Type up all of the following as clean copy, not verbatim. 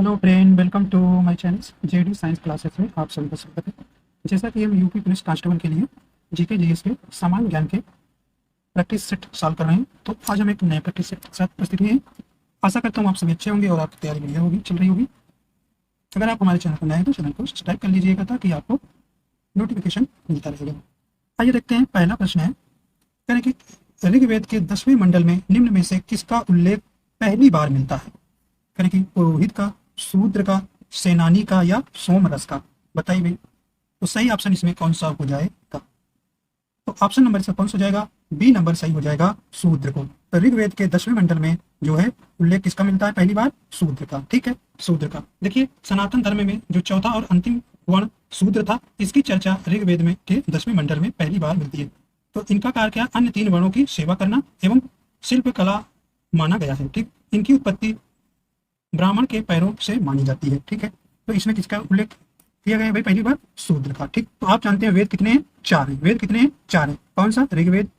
Hello friend, welcome to my channel JD science classes में आप सभी का स्वागत है। जैसा कि हम यूपी पुलिस कांस्टेबल के लिए जीके जीएस के सामान्य ज्ञान के प्रैक्टिस सेट सॉल्व कर रहे हैं, तो आज हम एक नए प्रैक्टिस सेट के साथ उपस्थित हुए हैं। आशा करता हूँ आप सभी अच्छे होंगे और आपकी तैयारी बढ़िया होगी, चल रही होगी। अगर आप हमारे चैनल पर नए हैं तो चैनल को सब्सक्राइब कर लीजिएगा ताकि आपको नोटिफिकेशन मिलता रहेगा। आइए देखते हैं, पहला प्रश्न है, कहें कि ऋग्वेद के 10वें मंडल में निम्न में से किसका उल्लेख पहली बार मिलता है? करें कि पुरोहित का, शूद्र का, सेनानी का या सोमरस का। बताइए भाई, तो सही ऑप्शन इसमें कौन सा हो जाएगा? तो ऑप्शन नंबर इसका कौन सा हो जाएगा? बी नंबर सही हो जाएगा, शूद्र को। तो ऋग्वेद के 10वें मंडल में जो है उल्लेख किसका मिलता है पहली बार? शूद्र का। ठीक है, शूद्र का। देखिए, सनातन धर्म में जो चौथा और अंतिम वर्ण शूद्र था, इसकी चर्चा ऋग्वेद में के 10वें मंडल में पहली बार मिलती है। तो इनका कार्य क्या? अन्य तीन वर्णों की सेवा करना एवं शिल्प कला माना गया है। ठीक, इनकी उत्पत्ति ब्राह्मण के पैरों से मानी जाती है। ठीक है, तो इसमें किसका उल्लेख किया गया है भाई? पहली बार शूद्र का। ठीक, तो आप जानते हैं वेद कितने हैं? चार हैं। वेद कितने हैं? चार हैं। कौन सा? ऋग्वेद,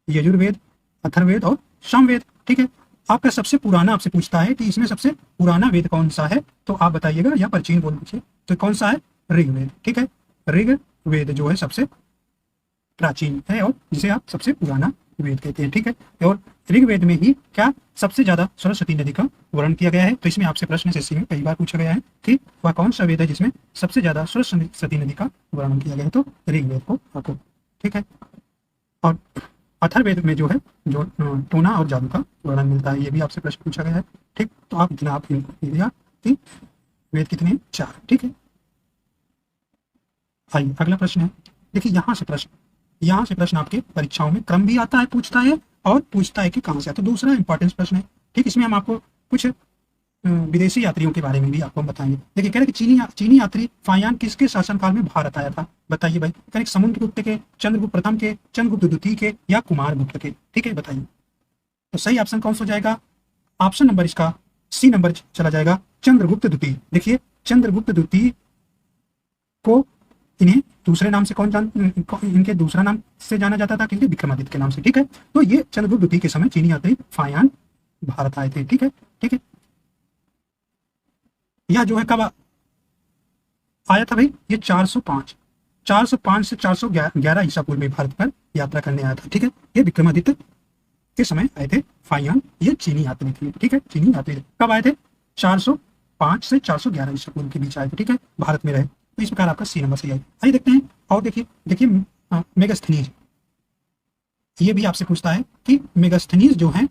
यजुर्वेद, अथर्ववेद और सामवेद। ठीक है, आपका सबसे पुराना आपसे पूछता है कि इसमें सबसे पुराना वेद कौन सा है, तो आप बताइएगा, या प्राचीन बोल दीजिए। तो कौन सा है? ऋग्वेद। ठीक है, ऋग्वेद जो है सबसे प्राचीन है और जिसे आप सबसे पुराना वेद कहते हैं। ठीक है, और ऋग्वेद में ही क्या सबसे ज्यादा सरस्वती नदी का वर्णन किया गया है। तो इसमें आपसे प्रश्न से में कई बार पूछा गया है कि वह कौन सा वेद है जिसमें सबसे ज्यादा सरस्वती नदी का वर्णन किया गया है, तो ऋग्वेद को रखो। ठीक है, और अथर्ववेद में जो है जो टोना और जादू का वर्णन मिलता है, ये भी आपसे प्रश्न पूछा गया है। ठीक, तो आप इतना आप दिया कि वेद कितने? चार। ठीक है, आइए अगला प्रश्न है। देखिए, यहाँ से प्रश्न आपके परीक्षाओं में क्रम भी आता है, पूछता है, और पूछता है कि कहाँ से आता है। तो दूसरा इंपॉर्टेंट प्रश्न है। ठीक, इसमें हम आपको कुछ विदेशी यात्रियों के बारे में भी आपको बताएंगे। देखिए, कह रहे कि चीनी यात्री फायान किसके शासनकाल में भारत आया था? बताइए भाई। कह रहे समुद्रगुप्त के, चंद्रगुप्त प्रथम के, चंद्रगुप्त द्वितीय के या कुमारगुप्त के। ठीक है, बताइए। तो सही ऑप्शन कौन सा हो जाएगा? ऑप्शन नंबर इसका सी नंबर चला जाएगा, चंद्रगुप्त द्वितीय। देखिए, चंद्रगुप्त द्वितीय को इन्हें दूसरे नाम से इनके दूसरा नाम से जाना जाता था, क्योंकि विक्रमादित्य के नाम से। ठीक है, तो ये चंद्रगुप्त द्वितीय के समय चीनी यात्री फायान भारत आए थे। ठीक है, ठीक है, यह जो है कब आया था भाई? ये 405 से 411 ईसा पूर्व में भारत पर यात्रा करने आया था। ठीक है, ये विक्रमादित्य के समय आए थे फायान, ये चीनी यात्री थे। ठीक है, चीनी यात्री कब आए थे? 405 से 411 ईसा पूर्व के बीच आए थे। ठीक है, भारत में रहे। तो इस प्रकार आपका सी नंबर सही है। आइए देखते हैं, और देखिए देखिए मेगास्थनीज, ये भी आपसे पूछता है कि मेगास्थनीज जो है,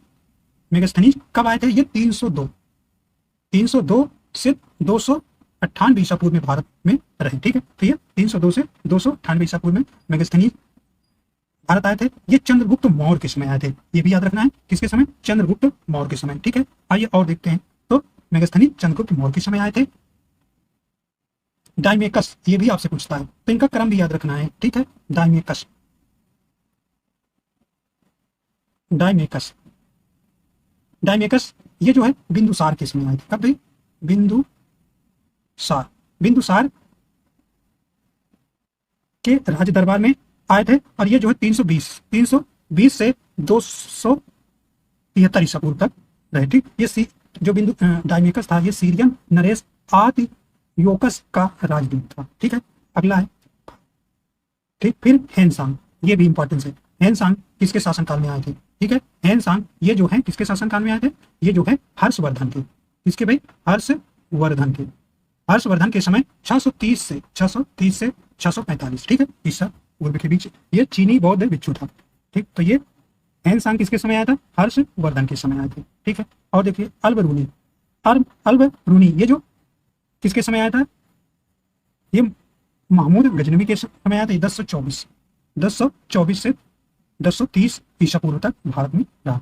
मेगास्थनीज कब आए थे? ये 302 से 298 ईसा पूर्व में भारत में रहे। ठीक है, तो ये 302 से 298 ईसा पूर्व में मेगास्थनीज भारत आए थे। ये चंद्रगुप्त मौर्य के समय आए थे, ये भी याद रखना है। किसके समय? चंद्रगुप्त मौर्य के समय। ठीक है, आइए और देखते हैं। तो मेगास्थनीज चंद्रगुप्त मौर्य के समय आए थे। डाइमेकस, ये भी आपसे पूछता है, तो इनका क्रम भी याद रखना है। ठीक है, डाइमेकस, डाइमेकस, डाइमेकस ये जो है बिंदुसार के समय आए थे। कब भाई? बिंदुसार, बिंदुसार के राज दरबार में आए थे। और ये जो है 320 से 273 ईसा पूर्व तक रहे। ठीक, ये जो बिंदु डाइमेकस था, ये सीरियन नरेश आतियोकस का राजदूत था। ठीक है, अगला है। ठीक, फिर हेनसांग, ये भी इंपॉर्टेंस है। हेनसांग किसके शासनकाल में आए थे? ठीक है, हेनसांग ये जो है किसके शासनकाल में आए थे? ये जो है हर्षवर्धन के। किसके भाई? हर्षवर्धन के। हर्षवर्धन के समय 630 से 645। ठीक है, ईसा पूर्व के बीच ये चीनी बौद्ध भिक्षु था। ठीक, तो ये हेनसांग किसके समय आया था? हर्षवर्धन के समय आए थे। ठीक है, और देखिए अल्बरूनी, अल्बरूनी ये जो किसके समय आया था? ये महमूद गजनवी के समय आया था। 1024 से 1030 ईसा पूर्व तक भारत में रहा।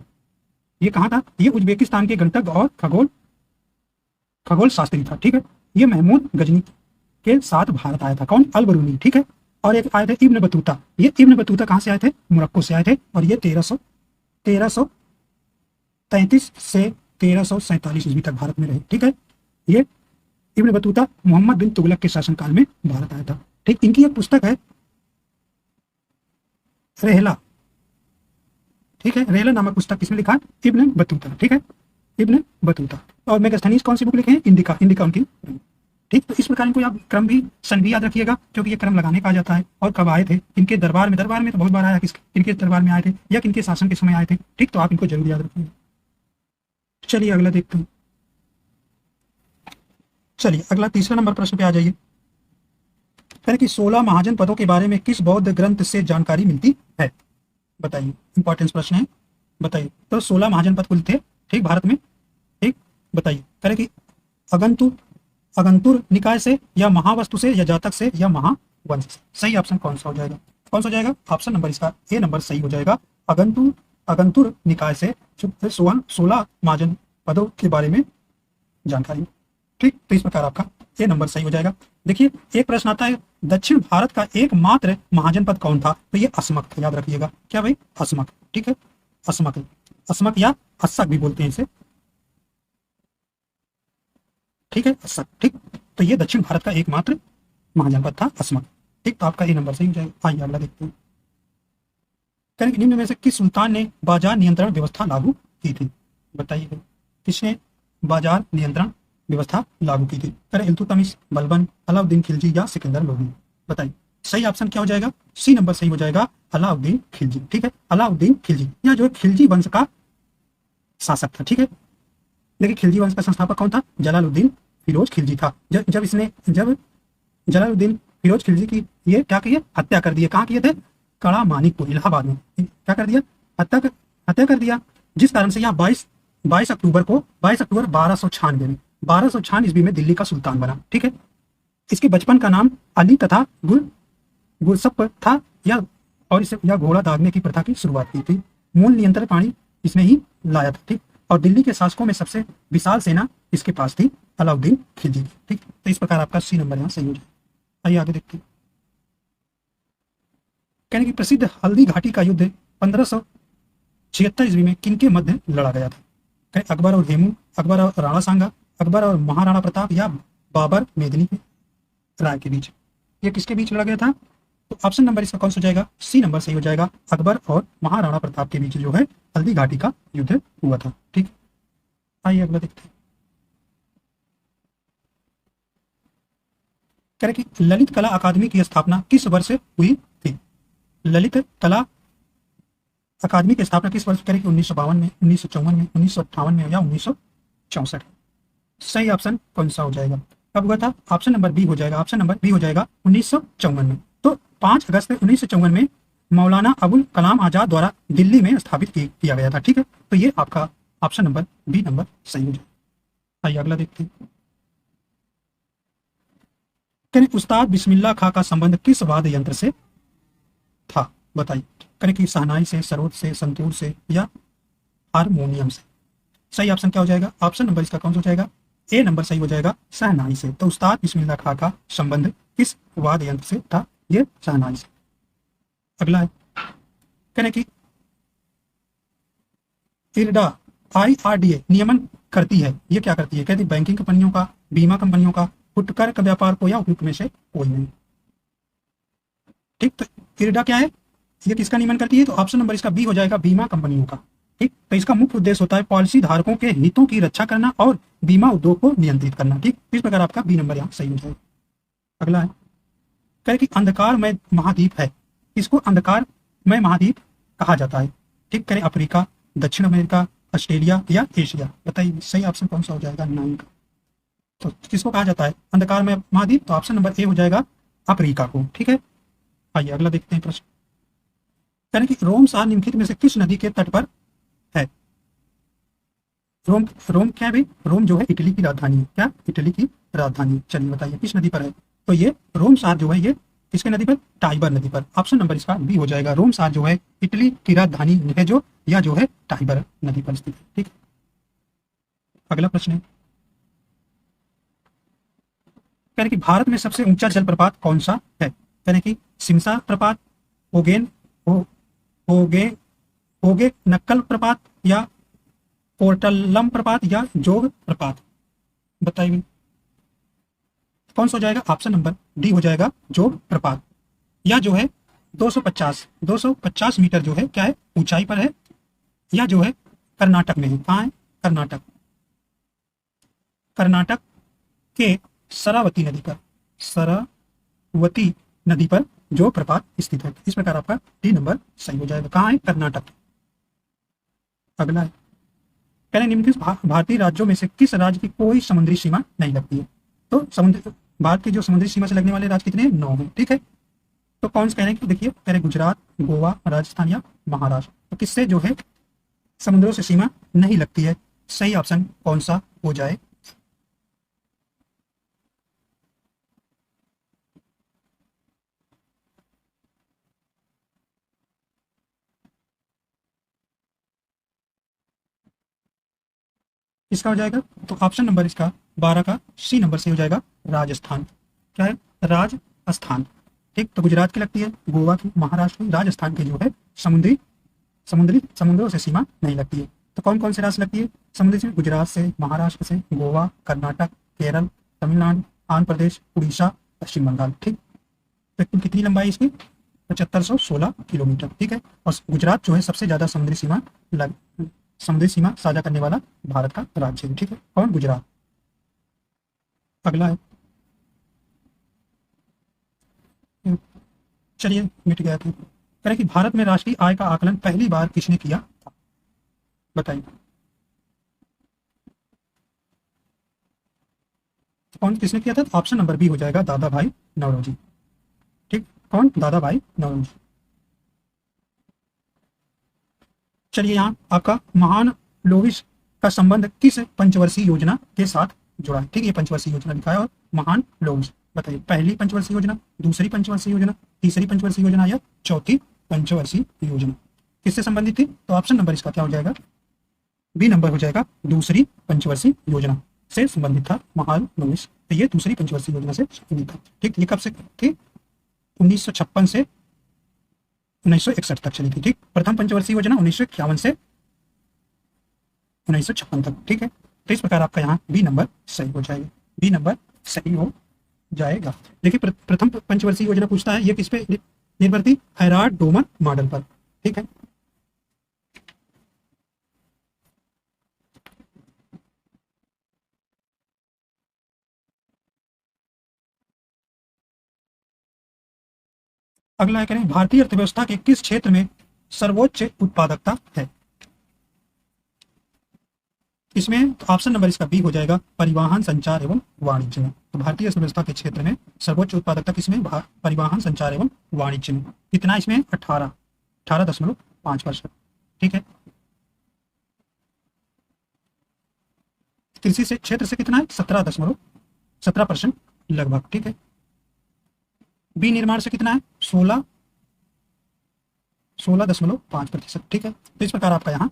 ये कहाँ था? ये उज्बेकिस्तान के गणितज्ञ और खगोल शास्त्री था। ठीक है, ये महमूद गजनी के साथ भारत आया था। कौन? अल-बरूनी। ठीक है, और एक आए थे इब्न बतूता। ये इब्न बतूता कहाँ से आए थे? मोरक्को से आए थे, और ये 1333 से 1347 ईस्वी तक भारत में रहे। ठीक है, ये इब्न बतूता मोहम्मद बिन तुगलक के शासनकाल में भारत आया था। ठीक, इनकी एक पुस्तक है रेहला। ठीक है, रेहला नामक पुस्तक किसने लिखा? Ibn Battuta. ठीक है, इब्न बतूता। और मेगास्थनीज कौन सी बुक लिखे हैं? इंडिका, इंडिका उनकी। ठीक, तो इस प्रकार इनको आप क्रम भी, सन भी याद रखिएगा, क्योंकि ये क्रम लगाने का आ जाता है। और कब आए थे, इनके दरबार में, दरबार में तो बहुत बार आया, किनके दरबार में आए थे या किनके शासन के समय आए थे। ठीक, तो आप इनको जरूर याद रखिएगा। चलिए अगला देखते हैं। चलिए अगला तीसरा नंबर प्रश्न पे आ जाइए। कह कि 16 महाजन पदों के बारे में किस बौद्ध ग्रंथ से जानकारी मिलती है? बताइए, इंपॉर्टेंट प्रश्न है, बताइए। तो 16 महाजन पद कुल थे, ठीक, भारत में। ठीक, बताइए। कह कि अगंतुर निकाय से या महावस्तु से या जातक से या महावंश से। सही ऑप्शन कौन सा हो जाएगा? कौन सा हो जाएगा? ऑप्शन नंबर इसका ए नंबर सही हो जाएगा। अगंतुर निकाय से 16 महाजन पदों के बारे में जानकारी। ठीक, तो इस प्रकार आपका ए नंबर सही हो जाएगा। देखिए एक प्रश्न आता है, दक्षिण भारत का एकमात्र महाजनपद कौन था? तो ये अस्मक था, याद रखिएगा। क्या भाई? अस्मक। ठीक है, अस्मक, अस्मक या अस्सक भी बोलते हैं इसे। ठीक है, अस्सक। ठीक, तो ये दक्षिण भारत का एकमात्र महाजनपद था, अस्मक। ठीक, तो आपका ए नंबर सही हो जाएगा। आइए अगला देखते हैं। करेंगे निम्न में से किस सुल्तान ने बाजार नियंत्रण व्यवस्था लागू की थी? बताइए, किसने बाजार नियंत्रण व्यवस्था लागू की थी? करें इल्तुतमिश, बलबन, अलाउद्दीन खिलजी या सिकंदर लोदी। बताइए, सही ऑप्शन क्या हो जाएगा? सी नंबर सही हो जाएगा, अलाउद्दीन खिलजी। ठीक है, अलाउद्दीन खिलजी, या जो है खिलजी वंश का शासक था। ठीक है, लेकिन खिलजी वंश का संस्थापक कौन था? जलालुद्दीन फिरोज खिलजी था। जब जलालुद्दीन फिरोज खिलजी की ये क्या किए? हत्या कर दिए। कहाँ किए थे? कड़ा मानिकपुर, इलाहाबाद में। क्या कर दिया? हत्या कर दिया, जिस कारण से यहाँ 22 अक्टूबर 1296 में 1296 ईस्वी में दिल्ली का सुल्तान बना। ठीक है, इसके बचपन का नाम अली तथा गुरसप था, या और इसे या घोड़ा दागने की प्रथा की शुरुआत की थी। मूल नियंत्रण पानी इसने ही लाया था। ठीक, और दिल्ली के शासकों में सबसे विशाल सेना इसके पास थी, अलाउद्दीन खिलजी की। ठीक, तो इस प्रकार आपका सी नंबर यहाँ सही हो जाए। आइए आगे देखते हैं। कहने की प्रसिद्ध हल्दी घाटी का युद्ध 1576 ईस्वी में किनके मध्य लड़ा गया था? अकबर और हेमू, अकबर और राणा सांगा, अकबर और महाराणा प्रताप, या बाबर मेदिनी राय के बीच। ये किसके बीच लड़ा गया था? तो ऑप्शन नंबर इसका कौन सा हो जाएगा? सी नंबर सही हो जाएगा, अकबर और महाराणा प्रताप के बीच जो है हल्दी घाटी का युद्ध हुआ था। ठीक, आइए अगला देखते हैं। कह रहे कि ललित कला अकादमी की स्थापना किस वर्ष हुई थी? ललित कला अकादमी की स्थापना किस वर्ष करें? 1952 में, 1954 में, 1958 में, या 1964। सही ऑप्शन कौन सा हो जाएगा? कब हुआ था? ऑप्शन नंबर बी हो जाएगा, ऑप्शन नंबर बी हो जाएगा 1954 में। तो 5 अगस्त 1954 में मौलाना अबुल कलाम आजाद द्वारा दिल्ली में स्थापित किया गया था। ठीक है, तो ये आपका ऑप्शन नंबर बी नंबर सही हो जाएगा। आइए अगला देखते हैं। उस्ताद बिस्मिल्लाह खां का संबंध किस वाद्य यंत्र से था? बताइए, करें कि शहनाई से, सरोद से, संतूर से, या हारमोनियम से। सही ऑप्शन क्या हो जाएगा? ऑप्शन नंबर इसका कौन सा हो जाएगा? ए नंबर सही हो जाएगा, शहनाई से। तो उस्ताद बिस्मिल्लाह खां का संबंध किस वाद्य यंत्र से था? ये शहनाई से। अगला है, करें कि इरडा IRDA नियमन करती है, ये क्या करती है? कहती बैंकिंग कंपनियों का, बीमा कंपनियों का, फुटकर का व्यापार को, या उपयुक्त में से कोई नहीं। ठीक, तो इरडा क्या है? ये किसका नियमन करती है? तो ऑप्शन नंबर इसका बी हो जाएगा, बीमा कंपनियों का। ठीक, तो इसका मुख्य उद्देश्य होता है पॉलिसी धारकों के हितों की रक्षा करना और बीमा उद्योग को नियंत्रित करना। ठीक, इस प्रकार आपका बी नंबर यहाँ सही हो जाएगा। अगला है, कहे कि अंधकारमय महाद्वीप है, इसको अंधकारमय महाद्वीप कहा जाता है। ठीक, करें अफ्रीका, दक्षिण अमेरिका, ऑस्ट्रेलिया, या एशिया। बताइए, सही ऑप्शन कौन सा हो जाएगा? 9 का। तो किसको कहा जाता है अंधकारमय महाद्वीप? तो ऑप्शन नंबर ए हो जाएगा, अफ्रीका को। ठीक है, आइए अगला देखते हैं प्रश्न। यानी कि रोम शहर निम्नलिखित में से किस नदी के तट पर है? रोम क्या है भाई? रोम जो है इटली की राजधानी है। क्या? इटली की राजधानी। चलिए बताइए किस नदी पर है? तो ये रोम शहर जो है ये किसके नदी पर? टाइबर नदी पर। ऑप्शन नंबर इसका बी हो जाएगा, रोम शहर जो है इटली की राजधानी है जो, या जो है टाइबर नदी पर स्थित है। ठीक, अगला प्रश्न है, कहने कि भारत में सबसे ऊंचा जलप्रपात कौन सा है? कहने की सिमसा प्रपात, होगे नक्कल प्रपात, या कोर्टल्लम प्रपात, या जोग प्रपात। बताइए कौन सा हो जाएगा? ऑप्शन नंबर डी हो जाएगा, जोग प्रपात। या जो है 250 मीटर जो है क्या है ऊंचाई पर है, या जो है कर्नाटक में है। कहाँ है? कर्नाटक। कर्नाटक के शरावती नदी पर, शरावती नदी पर जो प्रपात स्थित है। इस प्रकार आपका डी नंबर सही हो जाएगा। कहाँ है? कर्नाटक। अगला है, कह रहे निम्नलिखित भारतीय राज्यों में से किस राज्य की कोई समुद्री सीमा नहीं लगती है। तो समुद्र भारत की जो समुद्री सीमा से लगने वाले राज्य कितने हैं? 9 हैं। ठीक है, तो कौन से कह रहे हैं? देखिए कह रहे गुजरात, गोवा, राजस्थान या महाराष्ट्र। तो किससे जो है समुद्रों से सीमा नहीं लगती है? सही ऑप्शन कौन सा हो जाए? इसका हो जाएगा तो ऑप्शन नंबर इसका 12 का सी नंबर से हो जाएगा राजस्थान। क्या है? राजस्थान। ठीक, तो गुजरात की लगती है, गोवा की, महाराष्ट्र की, राजस्थान की जो है समुद्री समुद्री समुद्रों से सीमा नहीं लगती है। तो कौन कौन से राज्य लगती है समुद्री से? गुजरात से, महाराष्ट्र से, गोवा, कर्नाटक, केरल, तमिलनाडु, आंध्र प्रदेश, उड़ीसा, पश्चिम बंगाल। ठीक, तो कुल कितनी लंबाई इसकी? 7516 किलोमीटर। ठीक है, और गुजरात जो है सबसे ज्यादा समुद्री सीमा साझा करने वाला भारत का राज्य है। ठीक है, कौन? गुजरात। अगला है, चलिए मिट गया था। करें कि भारत में राष्ट्रीय आय का आकलन पहली बार किसने किया था? बताइए। कौन किसने किया था? ऑप्शन नंबर बी हो जाएगा दादा भाई नौरोजी। ठीक, कौन? दादा भाई नौरोजी। चलिए यहाँ आपका महान लोविस का संबंध किस पंचवर्षीय योजना के साथ जुड़ा है? ठीक, ये पंचवर्षीय योजना लिखा है। और महान लोविस, बताइए पहली पंचवर्षीय योजना, दूसरी पंचवर्षीय योजना, तीसरी पंचवर्षीय योजना या चौथी पंचवर्षीय योजना किससे संबंधित थी? तो ऑप्शन नंबर इसका क्या हो जाएगा? बी नंबर हो जाएगा, दूसरी पंचवर्षीय योजना से संबंधित था महान लोविस। तो ये दूसरी पंचवर्षीय योजना से संबंधित था। ठीक, ये कब से थी? 1956 से 1961 तक चली थी। ठीक, प्रथम पंचवर्षीय योजना 1951 से 1956 तक। ठीक है, तो इस प्रकार आपका यहाँ बी नंबर सही हो जाएगा। बी नंबर सही हो जाएगा। देखिए प्रथम पंचवर्षीय योजना पूछता है, ये किस पे निर्भर थी? हैराड डोमन मॉडल पर। ठीक है, अगला है, करें भारतीय अर्थव्यवस्था के किस क्षेत्र में सर्वोच्च उत्पादकता है? इसमें ऑप्शन नंबर इसका बी हो जाएगा, परिवहन, संचार एवं वाणिज्य में। तो भारतीय अर्थव्यवस्था के क्षेत्र में सर्वोच्च उत्पादकता किसमें? परिवहन, संचार एवं वाणिज्य में। कितना इसमें? 18.5%। ठीक है, कृषि से क्षेत्र से कितना है? 17% लगभग। ठीक है, बी निर्माण से कितना है? 16.5%। ठीक है, तो इस प्रकार आपका यहाँ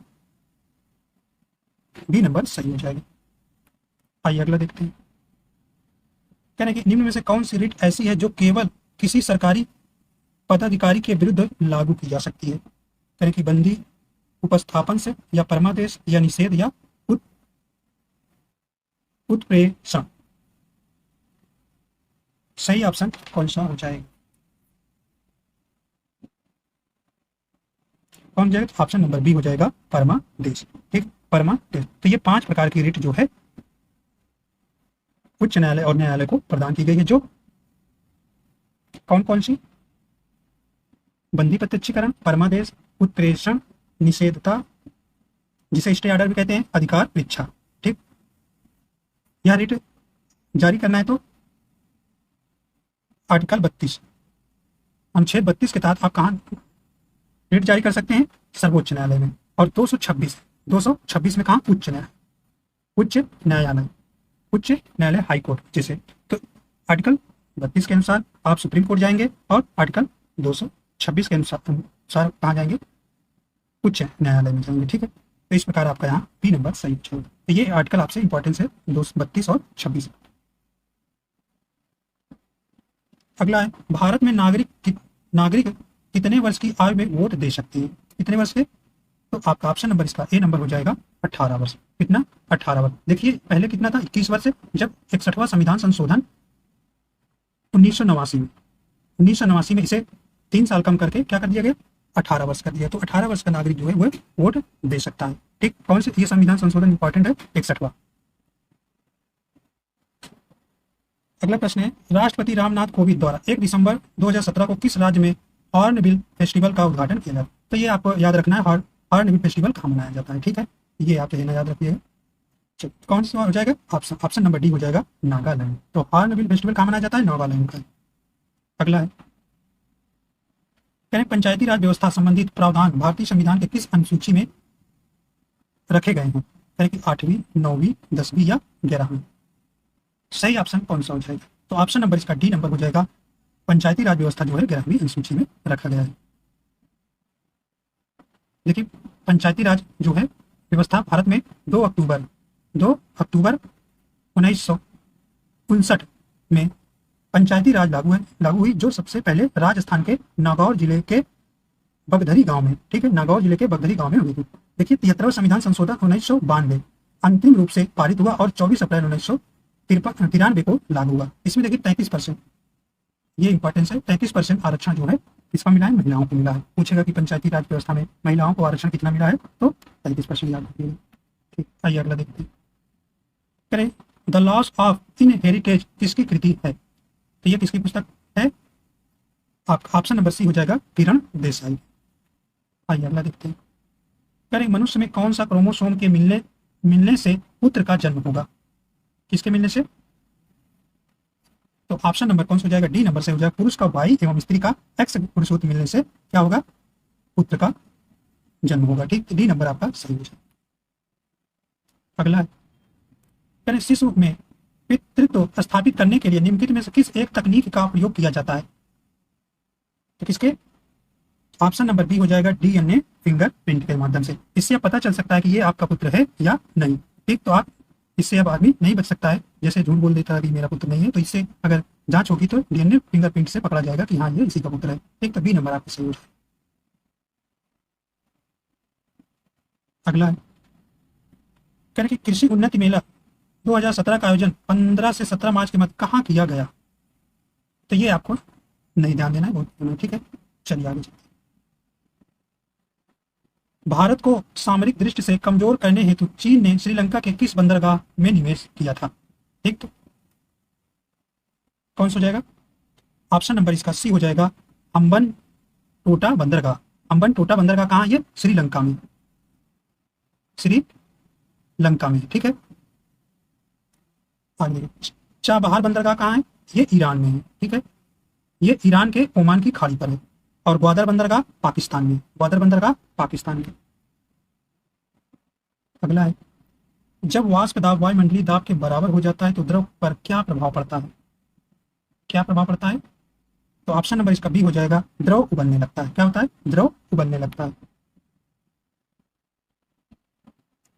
बी नंबर सही हो जाएगा। आइए अगला देखते हैं। कहने कि निम्न में से कौन सी रिट ऐसी है जो केवल किसी सरकारी पदाधिकारी के विरुद्ध लागू की जा सकती है? कहने की बंदी, उपस्थापन से, या परमादेश, या निषेध, या उत्प्रेषण। सही ऑप्शन कौन सा हो जाएगा? कौन जाएगा? ऑप्शन नंबर बी हो जाएगा, परमादेश। ठीक, परमादेश। तो ये 5 प्रकार की रिट जो है उच्च न्यायालय और न्यायालय को प्रदान की गई है। जो कौन कौन सी? बंदी प्रत्यक्षीकरण, परमादेश, उत्प्रेषण, निषेधता, जिसे स्टे ऑर्डर भी कहते हैं, अधिकार परीक्षा। ठीक, यह रिट जारी करना है तो आर्टिकल 32 अनुच्छेद 32 के तहत आप कहाँ रिट जारी कर सकते हैं? सर्वोच्च न्यायालय में। और 226 में कहा? उच्च न्यायालय। उच्च न्यायालय हाई कोर्ट जिसे। तो आर्टिकल 32 के अनुसार आप सुप्रीम कोर्ट जाएंगे और आर्टिकल 226 के अनुसार कहाँ जाएंगे? उच्च न्यायालय में जाएंगे। ठीक है, तो इस प्रकार आपका यहाँ बी नंबर सही होगा। तो ये आर्टिकल आपसे इंपॉर्टेंस है 32 और 26। अगला है, भारत में नागरिक कितने वर्ष की आयु में वोट दे सकते हैं? कितने वर्ष के? तो आपका ऑप्शन नंबर इसका ए नंबर हो जाएगा, 18 वर्ष। कितना? 18 वर्ष। देखिए पहले कितना था? 21 वर्ष, जब 61वां संविधान संशोधन 1989 में इसे 3 साल कम करके क्या कर दिया गया? 18 वर्ष कर दिया। तो 18 वर्ष का नागरिक जो है वह वोट दे सकता है। ठीक, कौन से? ये संविधान संशोधन इंपॉर्टेंट है, 61वां। अगला प्रश्न है, राष्ट्रपति रामनाथ कोविंद द्वारा 1 दिसंबर 2017 को किस राज्य में हॉर्नबिल फेस्टिवल का उद्घाटन किया गया? तो ये आपको याद रखना है, हॉर्नबिल फेस्टिवल कहाँ मनाया जाता है, ठीक है, ये आप लेना याद रखिएगा। चलिए, कौन सा हो जाएगा? ऑप्शन ऑप्शन नंबर डी हो जाएगा, नागालैंड। तो हॉर्नबिल फेस्टिवल कहाँ मनाया जाता है? नागालैंड का। अगला है, करें पंचायती राज व्यवस्था संबंधित प्रावधान भारतीय संविधान के किस अनुसूची में रखे गए हैं? करें कि 8वीं, 9वीं, 10वीं या 11वीं? सही ऑप्शन कौन सा हो जाएगा? तो ऑप्शन नंबर इसका डी नंबर हो जाएगा, पंचायती राज व्यवस्था जो है 11वीं अनुसूची में रखा गया है। देखिए, पंचायती राज जो है व्यवस्था भारत में 2 अक्टूबर 1959 में पंचायती राज लागू हुई, जो सबसे पहले राजस्थान के नागौर जिले के बगधरी गांव में, ठीक है, नागौर जिले के बगधरी गांव में हुई थी। देखिए, 73वां संविधान संशोधन 1992 अंतिम रूप से पारित हुआ और 24 अप्रैल 1993 को लागू हुआ। इसमें देखिए 33%, ये इंपॉर्टेंस है, 33% आरक्षण जो है किसको मिला है? महिलाओं को मिला है। पूछेगा कि पंचायती राज व्यवस्था में महिलाओं को आरक्षण कितना मिला है, तो 33% याद रखिएगा। ठीक, आइए अगला देखते हैं। करें, द लॉस ऑफ इनहेरिटेज किसकी कृति है? तो ये किसकी पुस्तक है? आपका ऑप्शन नंबर सी हो जाएगा, किरण देसाई। आइए अगला देखते हैं। करें, मनुष्य में कौन सा क्रोमोसोम के मिलने से पुत्र का जन्म होगा? किसके मिलने से? तो ऑप्शन नंबर कौन सा हो जाएगा? डी नंबर से हो जाएगा, पुरुष का वाई एवं स्त्री का एक्स गुणसूत्र मिलने से क्या होगा? पुत्र का जन्म होगा। ठीक, डी नंबर आपका सही हो जाएगा। अगला है, करें, शिशु में पितृत्व स्थापित करने के लिए निम्नलिखित में से किस एक तकनीक का प्रयोग किया जाता है? तो किसके? ऑप्शन नंबर बी हो जाएगा, डीएनए फिंगरप्रिंट के माध्यम से। इससे पता चल सकता है कि ये आपका पुत्र है या नहीं। ठीक, तो आप इससे अब आदमी नहीं बच सकता है, जैसे झूठ बोल देता है कि मेरा पुत्र नहीं है, तो इससे अगर जांच होगी तो डीएनए फिंगरप्रिंट से पकड़ा जाएगा कि हाँ ये इसी का पुत्र है। ठीक, तो बी नंबर आपका सही हो जाएगा। अगला है, करें, कृषि उन्नति मेला 2017 का आयोजन 15 से 17 मार्च के मध्य कहाँ किया गया? तो ये आपको नहीं ध्यान देना है, बहुत। ठीक है, चलिए आगे चलते हैं। भारत को सामरिक दृष्टि से कमजोर करने हेतु चीन ने श्रीलंका के किस बंदरगाह में निवेश किया था? ठीक, तो कौन सा हो जाएगा? ऑप्शन नंबर इसका सी हो जाएगा, हम्बन टोटा बंदरगाह। हम्बन टोटा बंदरगाह कहाँ है? ये श्रीलंका में, श्रीलंका में। ठीक है, आगे, चाबहार बंदरगाह कहाँ है? ये ईरान में है। ठीक है, ये ईरान के ओमान की खाड़ी पर है। और ग्वादर बंदरगाह पाकिस्तान में, ग्वादर बंदरगाह पाकिस्तान में। अगला है, जब वाष्प दाब वायुमंडलीय दाब के बराबर हो जाता है तो द्रव पर क्या प्रभाव पड़ता है? क्या प्रभाव पड़ता है? तो ऑप्शन नंबर इसका बी हो जाएगा, द्रव उबलने लगता है। क्या होता है? द्रव उबलने लगता है।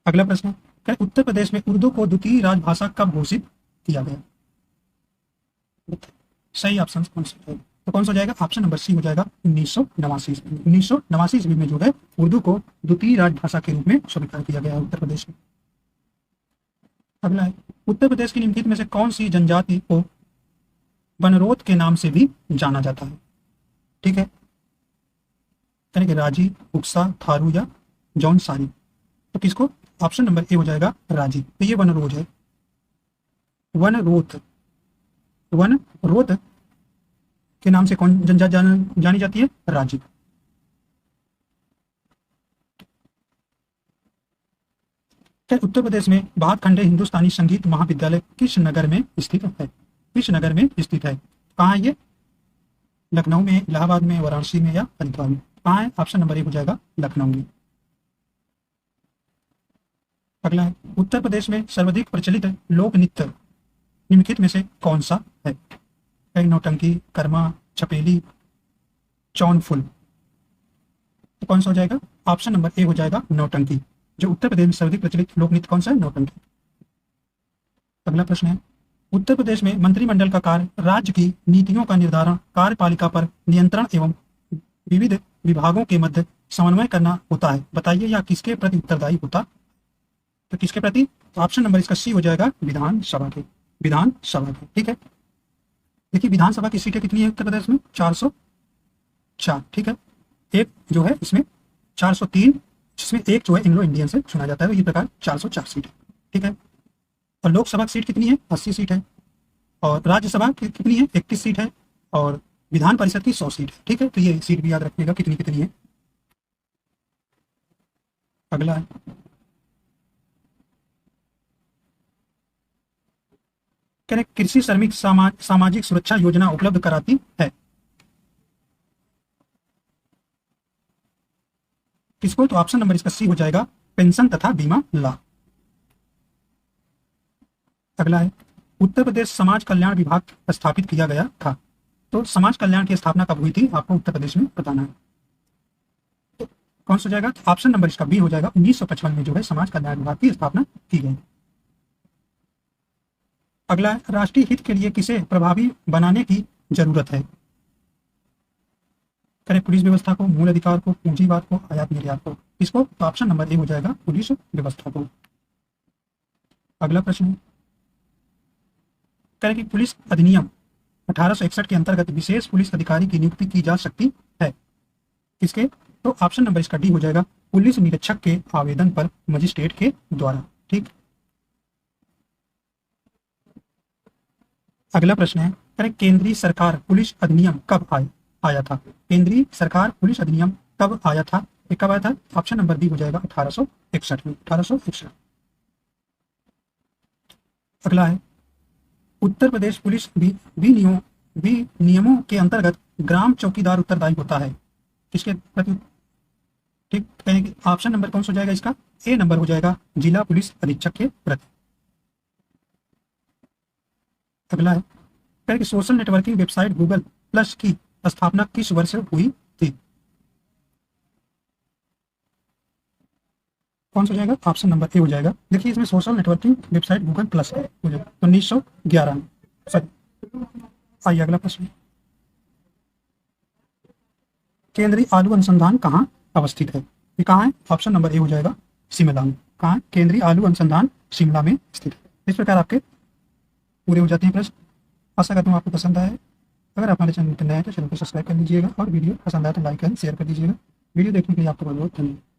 अगला प्रश्न, क्या उत्तर प्रदेश में उर्दू को द्वितीय राजभाषा कब घोषित किया गया? सही ऑप्शन कौन सा है? तो कौन सा हो जाएगा? ऑप्शन नंबर सी हो जाएगा, 1989 ईस्वी। 1989 ईस्वी में जो है उर्दू को द्वितीय राजभाषा के रूप में स्वीकार किया गया है उत्तर प्रदेश में। अगला है, उत्तर प्रदेश की निम्नलिखित में से कौन सी जनजाति को बनरोत के नाम से भी जाना जाता है? ठीक है, यानी कि राजी, उक्सा, थारू या जौनसारी। तो किसको? ऑप्शन नंबर ए हो जाएगा, राजी। तो ये वनरोज है, वनरोत। वनरोत के नाम से कौन जनजाति जानी जाती है? राजी। उत्तर प्रदेश में भातखंडे हिंदुस्तानी संगीत महाविद्यालय किस नगर में स्थित है? किस नगर में स्थित है? कहाँ है ये? लखनऊ में, इलाहाबाद में, वाराणसी में या हरिद्वार में? कहाँ है? ऑप्शन नंबर 1 हो जाएगा, लखनऊ में। अगला है, उत्तर प्रदेश में सर्वाधिक प्रचलित लोक नृत्य निम्नलिखित में से कौन सा है? नौटंकी, कर्मा, छपेली, चौनफुल। तो कौन सा हो जाएगा? ऑप्शन नंबर ए हो जाएगा, नौटंकी। जो उत्तर प्रदेश में सर्वाधिक प्रचलित लोक नृत्य कौन सा है? नौटंकी। अगला प्रश्न है, उत्तर प्रदेश में मंत्रिमंडल का कार्य राज्य की नीतियों का निर्धारण, कार्यपालिका पर नियंत्रण एवं विविध विभागों के मध्य समन्वय करना होता है। बताइए यह किसके प्रति उत्तरदायी होता? तो किसके प्रति? तो ऑप्शन नंबर इसका सी हो जाएगा, विधानसभा के। विधानसभा के। ठीक है, देखिए विधानसभा की सीटें कितनी है उत्तर प्रदेश में? 404। ठीक है, एक जो है इसमें 403, जिसमें एक जो है एंग्लो इंडियन से चुना जाता है। तो ये प्रकार 404 सीट है। ठीक है, और लोकसभा की सीट कितनी है? 80 सीट है। और राज्यसभा की कितनी है, 31 सीट है, और विधान परिषद की 100 सीट है। ठीक है, तो ये सीट भी याद रखिएगा कितनी कितनी है। अगला है, कह रहे कृषि श्रमिक सामाजिक सुरक्षा योजना उपलब्ध कराती है किसको? तो ऑप्शन नंबर इसका सी हो जाएगा, पेंशन तथा बीमा लाभ। अगला है, उत्तर प्रदेश समाज कल्याण विभाग स्थापित किया गया था। तो समाज कल्याण की स्थापना कब हुई थी, आपको उत्तर प्रदेश में बताना है। तो कौन सा हो जाएगा? तो ऑप्शन नंबर इसका बी हो जाएगा, 1955 में जो है समाज कल्याण विभाग की स्थापना की गई। अगला है, राष्ट्रीय हित के लिए किसे प्रभावी बनाने की जरूरत है? करें पुलिस व्यवस्था को, मूल अधिकार को, पूंजीवाद को, आयात निर्यात को। इसको तो ऑप्शन नंबर ए हो जाएगा, पुलिस व्यवस्था को। अगला प्रश्न, करें कि पुलिस अधिनियम 1861 के अंतर्गत विशेष पुलिस अधिकारी की नियुक्ति की जा सकती है किसके? तो ऑप्शन नंबर इसका डी हो जाएगा, पुलिस निरीक्षक के आवेदन पर मजिस्ट्रेट के द्वारा। ठीक। अगला प्रश्न है, करें केंद्रीय सरकार पुलिस अधिनियम कब आया था? केंद्रीय सरकार पुलिस अधिनियम कब आया था? ये कब आया था? ऑप्शन नंबर बी हो जाएगा, 1861 में, 1861। अगला है, उत्तर प्रदेश पुलिस नियमों के अंतर्गत ग्राम चौकीदार उत्तरदायी होता है किसके प्रति? ठीक, कहेंगे ऑप्शन नंबर कौन सा हो जाएगा इसका? ए नंबर हो जाएगा, जिला पुलिस अधीक्षक के प्रति। अगला है, कहेंगे social networking website Google plus की स्थापना किस वर्ष हुई थी? कौन सा हो जाएगा? ऑप्शन नंबर ए हो जाएगा। देखिए इसमें social networking website Google plus है, 1911 में। सॉरी, आइए अगला प्रश्न, केंद्रीय आलू अनुसंधान कहाँ अवस्थित है? ये कहाँ है? ऑप्शन नंबर ए हो जाएगा, शिमला में। कहाँ है? केंद्रीय आलू अनुसंधान शिमला में स्थित है। इस प्रकार आपके पूरे हो जाते हैं प्रश्न। आशा करता हूँ आपको पसंद आए। अगर आप हमारे चैनल पर नए हैं तो चैनल को सब्सक्राइब कर लीजिएगा और वीडियो पसंद आए तो लाइक एंड शेयर कर दीजिएगा। वीडियो देखने के लिए आपका बहुत बहुत धन्यवाद।